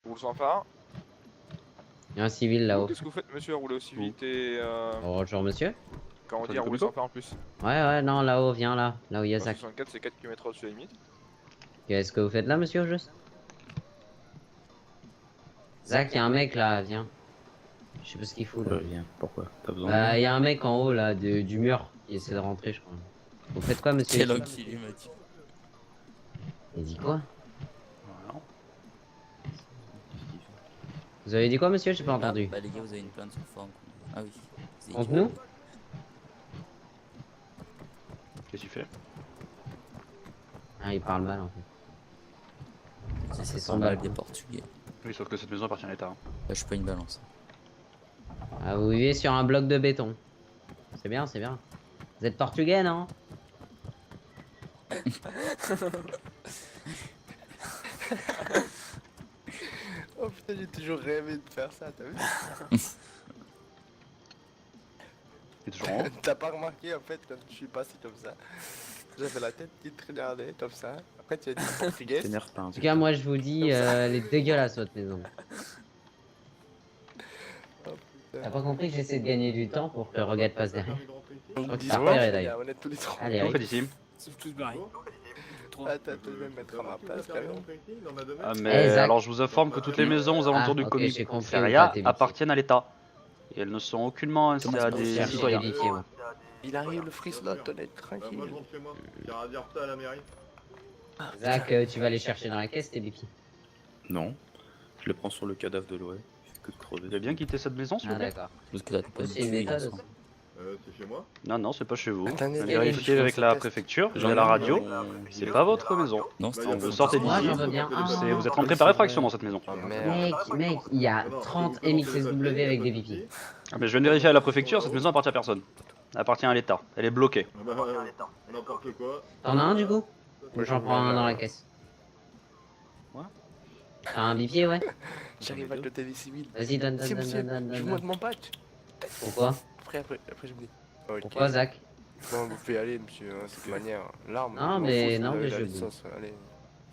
Roule sans phare. Il y a un civil là-haut. Qu'est-ce que vous faites, monsieur, à rouler aussi vite et Bonjour monsieur. quand on dit à rouler sans phare en plus? Ouais, non, là-haut, viens là où il y a Dans Zach. 64, c'est 4 km au-dessus de la limite. Qu'est-ce que vous faites là, monsieur, juste Zach, il y a un mec là, viens. Je sais pas ce qu'il fout là. Viens, pourquoi? T'as besoin de Bah, moi? il y a un mec en haut là, du mur, qui essaie de rentrer, je crois. Vous faites quoi, monsieur Quel ici enculé m'a dit. Il dit quoi Voilà. Vous avez dit quoi, monsieur? J'ai pas Ah, entendu. bah les gars, vous avez une plainte sur forme. Ah oui. Vous avez Contre dit- nous Qu'est-ce que tu fais? Ah, il parle mal en fait. C'est C'est 100 100 balles balles. des Portugais. Oui, sauf que cette maison appartient à l'État. Là, je suis pas une balance. Ah, vous vivez sur un bloc de béton. C'est bien, c'est bien. Vous êtes portugais, non Oh putain, j'ai toujours rêvé de faire ça, t'as vu? T'es toujours en haut? T'as pas remarqué en fait quand je suis passé comme ça? J'avais la tête qui te regardait comme ça. Après tu as dit portugais. T'énerve pas. En tout cas, moi je vous dis, elle est dégueulasse votre maison. T'as pas compris que j'essaie de gagner du temps pour que le regard passe derrière. On crois que dit t'as pas, repéré, les d'ailleurs. gars, on est tous les trois. Allez, Qu'est-ce qu'on fait Eric. d'ici? Sauf tous barrés. Attends, je vais me mettre à ma place quand même. Ah, Eh, mais Zach. alors je vous informe que toutes les maisons aux alentours du ok, j'ai compris, commissariat t'es vite. appartiennent à l'État. Et elles ne sont aucunement ainsi à des Cherche citoyens. vérifier, moi. Il arrive le frislot, on est tranquille. Moi je rentre chez moi, j'ai rien à dire ça à la mairie. Zach, tu vas aller chercher dans la caisse tes bipi. Non. Je le prends sur le cadavre de Loé. Il fait que de crever. Vous avez bien quitté cette maison, s'il Ah vous plaît? d'accord. Parce que là, t'es pas C'est une tué, méthode. Vincent. C'est chez moi. Non, non, c'est pas chez vous. Attendez, J'ai allez, vérifié je avec fais la un test. préfecture, J'en j'ai ai la un, radio. euh, C'est pas votre maison. Non, c'était Bah, un Vous peu sortez Moi d'ici. j'en veux bien un. Vous êtes rentré par effraction dans cette maison. Oh merde. Mec, il y a 30 MXSW avec des bipi. Ah, mais je viens de vérifier à la préfecture, cette maison appartient à personne. Elle appartient à l'État. Elle est bloquée. Ah bah, n'importe quoi. T'en as un du coup J'en prends un dans la caisse. Ouais. T'as un bipier, ouais J'arrive avec le TV civil. Vas-y, donne, Si donne, monsieur, donne, donne, je donne, monte donne. mon patch. Pourquoi Après j'oublie. Ok. Pourquoi, Zach Bon, vous pouvez aller, monsieur, de cette manière. L'arme. Non, je m'en mais- fous, si non, vous avez mais la je- licence, allez.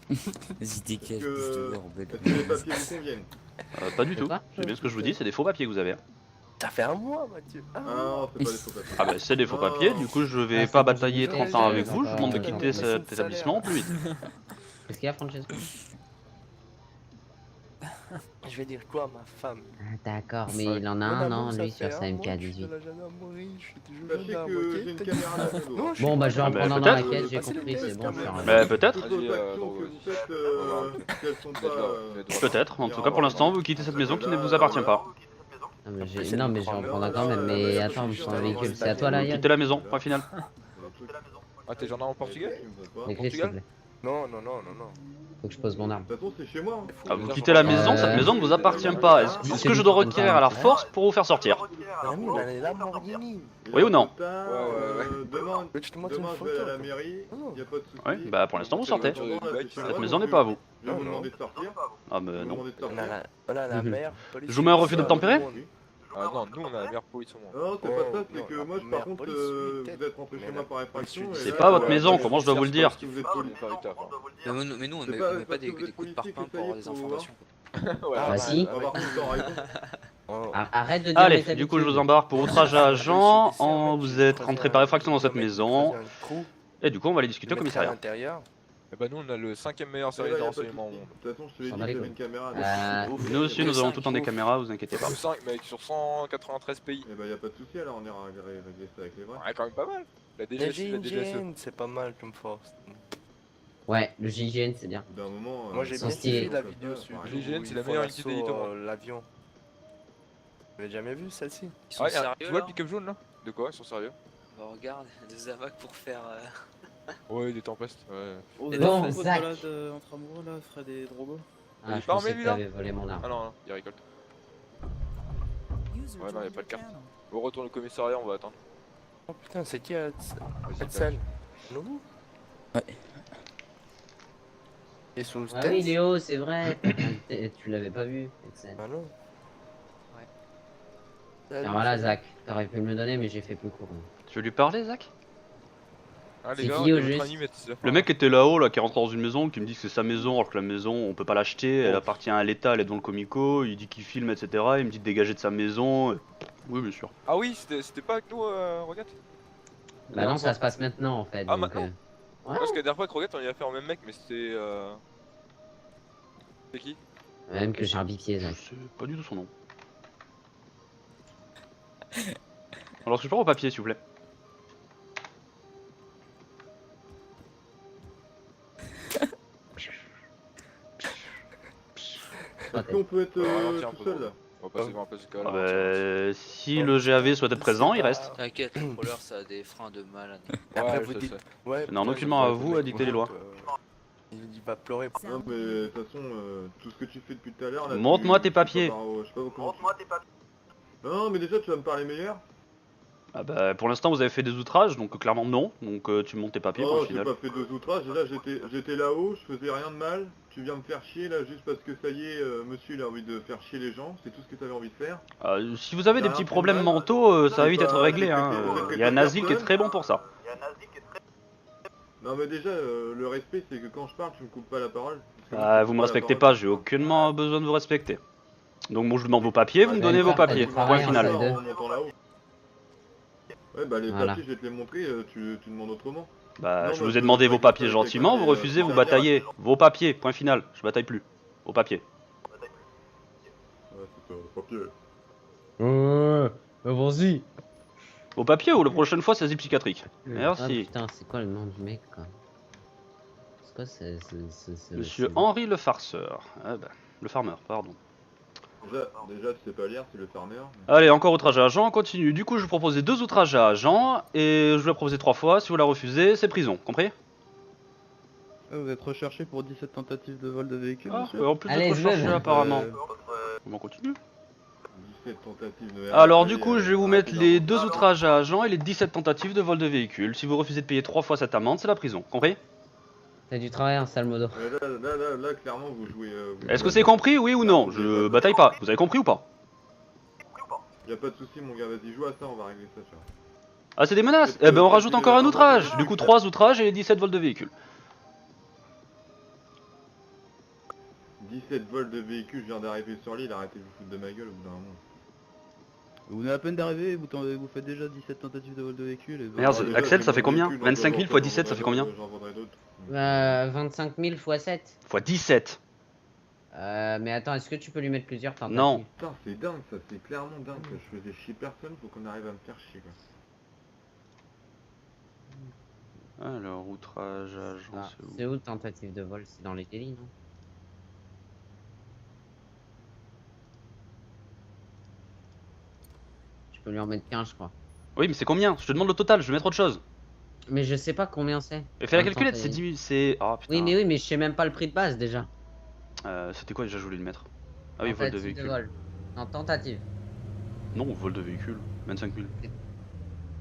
Vas-y, dégage, Que- bouge de bordel. Est-ce que les papiers vous conviennent? Pas du tout. Quoi C'est bien ce que je vous dis, c'est des faux papiers que vous avez. T'as fait un mois, Mathieu. Ah non, c'est pas des faux papiers. Ah bah c'est des faux papiers, du coup je vais Ah, pas c'est batailler pour 30 vous ans aider, avec vous, je vous demande de d'accord. quitter cet établissement plus vite. Qu'est-ce qu'il y a, Francesco Je vais dire quoi à ma femme? Ah, d'accord, mais il en a Mon un, amour, non, ça lui, fait sur sa un mois que je suis MK18. de la gendarmerie, je suis toujours Sachez gendarme, que ok? j'ai une T'as caméra à la maison. Non, je Bon, bah je vais en Ah, bah, prendre un dans la peut-être. caisse, j'ai Passez le compris, c'est test, bon, quand je suis même. en Mais peut-être, Toutes vos actions que vous faites, qu'elles sont pas... peut-être, en tout cas pour l'instant vous quittez cette maison qui ne vous appartient pas. Non, mais je vais en prendre un quand même, mais attends, je prends un véhicule, c'est à toi là, Vous Yann quittez la maison, point final. Ah, t'es gendarme en portugais? Les clés, s'il te plaît. Non. Faut que je pose mon arme. De toute façon, c'est chez moi. hein. Ah, vous quittez la maison, cette maison ne vous appartient pas. Est-ce que je dois requérir à la force pour vous faire sortir? Mon ami, il a les Lamborghini. Oui ou non? Putain, Tu te montres une demain, je photo. vais à la mairie, Oh. y a pas de soucis. Oui, bah pour l'instant vous sortez. Cette maison n'est pas pas à vous. Je vais vous demander de sortir. Ah mais Je vais vous non. demander de On sortir. a la mer. Je vous mets un refus d'obtempérer? Ah non, nous on a la meilleure police au monde. Non, c'est pas ça, c'est que non, moi, merde, par contre, police, vous peut-être. êtes rentré chez moi par effraction. et C'est là, pas votre maison, comment je dois vous le dire? Parce que vous êtes poli. Mais nous, on C'est met, pas- on met pas parce des que vous êtes coups de parpaing politique, pour avoir des faut voir. informations. Bah si. On va voir tout en raison. Arrête de dire Allez, mes du coup je vous habitudes. embarque pour outrage à agent, vous êtes rentré par effraction dans cette maison, et du coup on va aller discuter au commissariat. Et bah, nous on a le 5ème meilleur Et service là, de y a pas de renseignement au soucis. monde. De toute façon, je te l'ai S'en dit, va les j'avais couilles. une caméra. Nous aussi nous avons tout le temps des caméras, vous inquiétez pas. Le 5, mec, sur 193 pays. Et bah, y a pas de soucis, alors on ira régler ça avec les vrais. Ouais, quand même pas mal. La La DGS, la DGSE. GIGN, c'est pas mal comme force. Ouais, le GIGN, c'est bien. Au bout d'un moment. Moi j'ai Ils sont bien stylés. suivi la vidéo sur GIGN, où c'est ils la font meilleure l'assaut, unité d'élite au monde. L'avion. Vous l'avez jamais vu celle-ci? Ils sont Ouais, sérieux tu vois là le pick-up jaune là? De quoi? Ils sont sérieux? Bah regarde, des avacs pour faire... Ouais, des tempestes. Ouais. Oh, Et bon, votre Zach. balade entre amoureux là, Fred et Drogo. Il est Ah, je pas pensais armé, que lui, là t'avais volé mon arme. Ah non, il récolte. Ouais, non, y'a pas de carte. On retourne au commissariat, on va attendre. Oh putain, c'est qui cette Vas-y, scène? Nous? Ouais. Et sous Ah oui, Léo, c'est vrai. Tu l'avais pas vu, cette scène. Ah non. Alors voilà, Zach, t'aurais pu me le donner, mais j'ai fait plus court. Tu veux lui parler, Zach? Ah, les C'est gars, qui, au notre juste anime, c'est la fin. Le mec qui était là-haut, là, qui est rentré dans une maison, qui me dit que c'est sa maison, alors que la maison, on peut pas l'acheter, elle appartient à l'État, elle est dans le Comico, il dit qu'il filme, etc. Il me dit de dégager de sa maison. Oui, bien sûr. Ah oui, c'était pas avec nous, Rogat? Bah non, ça se passe maintenant en fait. Ah, donc, maintenant ouais. Parce que la dernière fois avec Rogat, on y a fait en même mec, mais c'était. C'est qui? Même que j'ai un bipied, Je Zach. sais pas du tout son nom. Alors, est-ce que je peux avoir au papier, s'il vous plaît? Est-ce qu'on peut être ralentir un tout peu, seul là? On va passer devant un peu ce cas Ah là. si le GAV souhaite être présent, il reste. T'inquiète, le crawler ça a des freins de malade. Après, Ouais, vous je dites. sais. Ouais, Non, putain, aucunement j'ai à pas vous le à dicter les lois. Il va pleurer. Non mais de toute façon, tout ce que tu fais depuis tout à l'heure là... Montre-moi tu- tes tu peux papiers. pas par- je sais pas comment tu- Non mais déjà tu vas me parler meilleur. Ah bah, pour l'instant, vous avez fait des outrages, donc clairement non. Donc tu montes tes papiers pour Oh le j'ai final. pas fait deux outrages, déjà j'étais là-haut, je faisais rien de mal. Tu viens me faire chier là juste parce que ça y est, monsieur il a envie de faire chier les gens, c'est tout ce que tu avais envie de faire. Si vous avez des T'as petits un peu problèmes mal. mentaux, ça va J'ai vite pas être réglé. Hein. respecté- Il y a Nazik qui est personne. très bon pour ça. Non mais déjà le respect c'est que quand je parle tu me coupes pas la parole. Parce que moi, je Ah, te vous coupe me la respectez parole. pas, j'ai aucunement besoin de vous respecter. Donc bon, je vous demande vos papiers, vous me Ouais, donnez vos d'accord, papiers. t'as du Point travail, final. hein, En montant là-haut. Ouais bah les Voilà. papiers je vais te les montrer, tu demandes autrement. Bah, Non, je moi, vous je ai demandé veux vos pas papiers que- gentiment, vous que- refusez, vous que- bataillez. Vos papiers, point final. Je bataille plus. Vos papiers. Ouais c'est ça, papier. Vas-y. Vos papiers ou la prochaine fois, c'est asile psychiatrique. Ah Merci. putain, c'est quoi le nom du mec quoi? C'est quoi Monsieur c'est- Henri le farceur. Ah bah, le farmer, pardon. Déjà tu sais pas lire, c'est le farmer. Allez, encore outrage à agent, on continue. Du coup, je vous proposais 2 outrages à agent, et je vous l'ai proposé 3 fois. Si vous la refusez, c'est prison, compris? Vous êtes recherché pour 17 tentatives de vol de véhicule, Ah, monsieur en plus Allez, d'être recherché Sven. apparemment. On continue. 17 tentatives de Alors RAP, du coup, je vais vous mettre les 2 outrages à agent et les 17 tentatives de vol de véhicule. Si vous refusez de payer 3 fois cette amende, c'est la prison, compris? T'as du travail, un sale modo. Là, clairement, vous jouez. Est-ce que c'est compris, oui ou non? Je bataille pas. Vous avez compris ou pas? Y'a pas de soucis, mon gars, vas-y, joue à ça, on va régler ça, tu vois. Ah, c'est des menaces? Eh ben on rajoute encore un outrage. Du coup, 3 outrages et les 17 vols de véhicule. 17 vols de véhicules, je viens d'arriver sur l'île, arrêtez de vous foutre de ma gueule au bout d'un moment. Vous venez à peine d'arriver, vous faites déjà 17 tentatives de vol de véhicule et vous... Merde, Alors, déjà, Axel, ça j'ai fait mon combien? véhicule, 25 000 j'en fois 17, ça fait vendrai combien? J'en vendrai d'autres. 25 000 x 7. Fois 17. Mais attends, est-ce que tu peux lui mettre plusieurs tentatives? Non. Putain, c'est dingue, ça, c'est clairement dingue. Que je faisais chier personne, faut qu'on arrive à me faire chier, quoi. Alors, outrage à agent, Ah, c'est où? c'est où tentative de vol? C'est dans les délits, non? Tu peux lui en mettre 15, je crois. Oui, mais c'est combien? Je te demande le total, je vais mettre autre chose. Mais je sais pas combien c'est. Et fais la En même temps, calculette, t'as- c'est 10 000, c'est... Ah putain. Oui, mais je sais même pas le prix de base déjà. C'était quoi déjà, je voulais le mettre? Ah oui, vol de Tentative véhicule. vol. Non, tentative. Non, vol de véhicule. 25 000.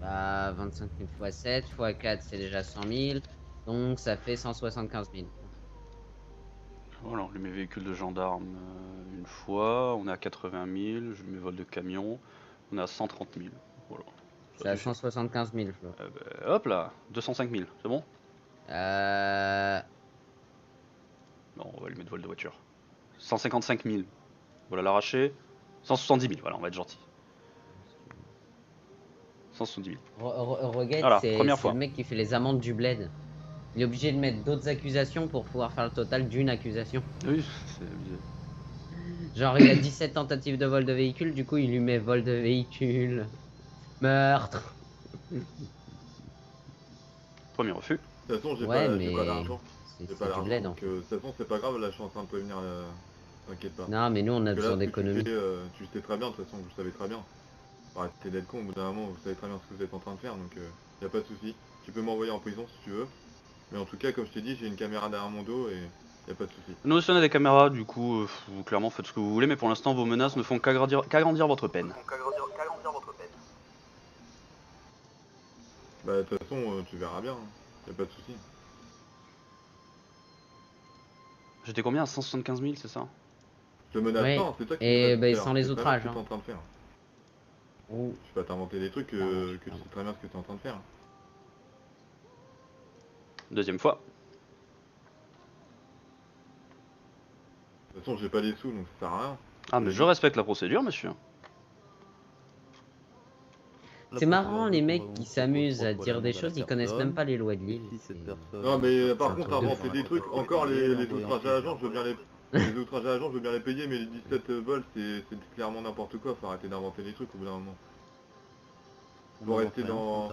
Bah, 25 000 x 7 x 4, c'est déjà 100 000. Donc, ça fait 175 000. Voilà, on lui met véhicule de gendarme une fois, on est à 80 000, je lui mets vol de camion, on est à 130 000. Voilà. C'est à 175 000, Flo. Hop là, 205 000, c'est bon? Non, on va lui mettre vol de voiture. 155 000. Voilà l'arraché. 170 000, voilà, on va être gentil. 170 000. Reguette, Voilà, c'est première c'est fois. le mec qui fait les amendes du bled. Il est obligé de mettre d'autres accusations pour pouvoir faire le total d'une accusation. Oui, c'est abusé. Genre, il a 17 tentatives de vol de véhicule, du coup, il lui met vol de véhicule, meurtre. Premier refus. De toute façon, j'ai Ouais, pas mais l'argent. c'est J'ai c'est pas du l'argent, bled en donc fait. de toute façon, c'est pas grave, là, je suis en train de prévenir, t'inquiète pas. Non, mais nous, on a Parce que besoin là, ce que d'économie. tu sais très bien, de toute façon, vous le savez très bien. Arrêtez d'être con, au bout d'un moment, vous savez très bien ce que vous êtes en train de faire, donc y a pas de souci. Tu peux m'envoyer en prison si tu veux. Mais en tout cas, comme je t'ai dit, j'ai une caméra derrière mon dos et y a pas de souci. Nous aussi on a des caméras, du coup, vous clairement faites ce que vous voulez, mais pour l'instant vos menaces ne font qu'agrandir votre peine. Bah, de toute façon, tu verras bien, hein. Y a pas de souci. J'étais combien? À 175 000, c'est ça? Je te menace Ouais. pas, c'est toi qui Et menaces, bah, frère. sans les C'est très bien outrages, ce que t'es hein. en train de faire. Oh. Je vais pas t'inventer des trucs que tu sais très bien ce que t'es en train de faire. Deuxième fois. De toute façon, j'ai pas les sous, donc ça sert à rien. Ah, mais je respecte la procédure, monsieur. C'est marrant, les mecs qui s'amusent à dire des choses, ils connaissent même pas les lois de l'île. Non, mais par c'est un contre, truc de inventer fou. des trucs, encore les outrages à l'agent, je veux bien les... Les outrages à l'agent, je veux bien les payer, mais les 17 vols, c'est clairement n'importe quoi, faut arrêter d'inventer des trucs au bout d'un moment. Faut rester dans...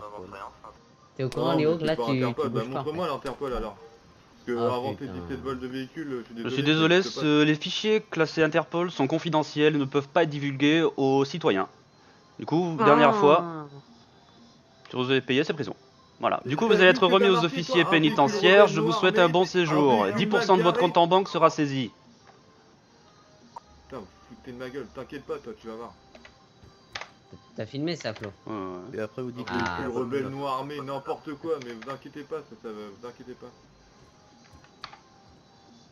T'es au Non, courant, mais Léo, que tu là, peux tu Interpol, bah, bouges pas. montre-moi l'Interpol alors. Parce que Ah, inventer putain. 17 vols de véhicules, Je suis désolé, ça existe pas. les fichiers classés Interpol sont confidentiels et ne peuvent pas être divulgués aux citoyens. Du coup, dernière fois, Ah. si vous avez payé, c'est prison. Voilà. Du coup, T'as vous allez vu être ce que remis t'as aux marqué, officiers toi, un véhicule pénitentiaires. rebelle Je vous noir, souhaite mais un bon un séjour. véhicule 10% de votre mal compte en banque sera saisi. Putain, vous foutez de ma gueule, t'inquiète pas, toi, tu vas voir. T'as filmé ça, Flo? Et après vous dites Ah. Véhicule rebelle noir armé, n'importe quoi, mais vous inquiétez pas, vous inquiétez pas.